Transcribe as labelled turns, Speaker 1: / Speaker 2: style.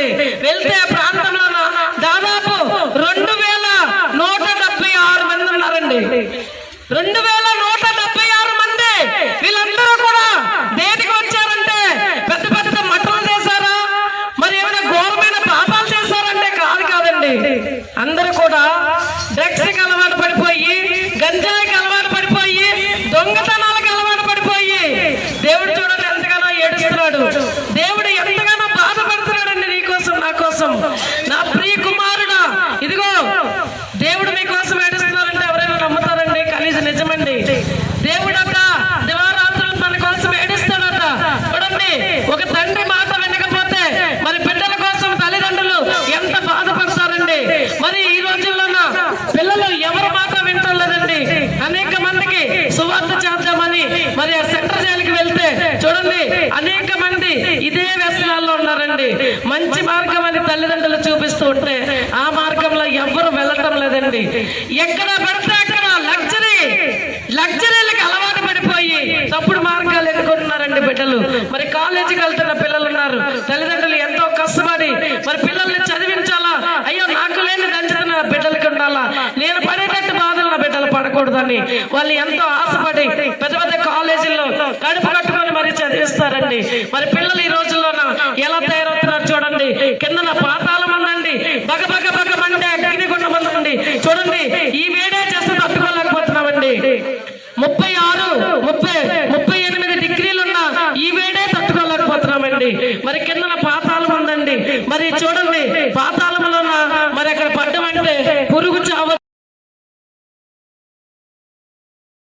Speaker 1: వెళ్ళానండి. వెళ్తే ఆ ప్రాంతంలో దాదాపు 2176 మంది ఉన్నారండి. 2176 మంది. వీళ్ళందరూ కూడా దేనికి వచ్చారంటే పెద్ద పెద్ద మఠాలు చేశారా, మరి ఏమైనా ఘోరమైన పాపాలు చేశారంటే కాదండి. అందరూ కూడా డ్రగ్స్కి అలవాటు పడిపోయి, గంజాయికి అలవాటు పడిపోయి, దొంగతనాలకు అలవాటు పడిపోయి దేవుడు చూడండి ఎంతగానో ఏడుస్తున్నాడు. దేవుడు ఎంతగానో బాధపడుతున్నాడండి నీకోసం, నా కోసం. నా ప్రియ కుమారుడా, ఇదిగో దేవుడు మీకోసం ఏడుస్తున్నారంటే ఎవరైనా నమ్ముతారండి? కలిసి నిజమండి. దేవుడట దివారాత్రులు మన కోసం ఏడుస్తాడట. చూడండి, ఒక తండ్రి మాట వినకపోతే మరి బిడ్డల కోసం తల్లిదండ్రులు ఎంత బాధపడతారండి. మరి ఈ రోజుల్లో పిల్లలు ఎవరి మాట వింటలేదండి. అనేక మందికి సువార్త చేద్దామని మరి ఆ సెంటర్ జైలుకి వెళ్తే చూడండి అనేక మంది ఇదే వ్యసనాల్లో ఉన్నారండి. మంచి మార్గం అని తల్లిదండ్రులు చూపిస్తూ ఉంటే ఆ మార్గంలో ఎవ్వరు వెళ్ళటం లేదండి. ఎక్కడ పడితే అక్కడ లగ్జరీలకు అలవాటు పడిపోయి తప్పుడు మార్గాలు ఎన్నుకుంటున్నారండి బిడ్డలు. మరి కాలేజీకి వెళ్తున్న పిల్లలు ఉన్నారు. తల్లిదండ్రులు ఎంతో కష్టపడి మరి పిల్లల్ని చదివించాలా, అయ్యో నాకు లేని దంచుతున్న బిడ్డలకి ఉండాలా, నేను పడేటట్టు బాధలు నా బిడ్డలు పడకూడదని వాళ్ళు ఎంతో ఆశపడి పెద్ద పెద్ద కాలేజీల్లో కడుపు కట్టుకొని మరి చదివిస్తారండి. మరి పిల్లలు ఈ రోజుల్లో ఎలా తయారవుతున్నారు చూడండి. కింద పాతాళం ఉందండి, బగ బగ బగ మండే అగ్నిగుండ మందండి. చూడండి, ఈ వేడే చేస్తే తట్టుకోలేకపోతున్నామండి. 36, 38 డిగ్రీలున్న ఈ వేడే తట్టుకోలేకపోతున్నామండి. మరి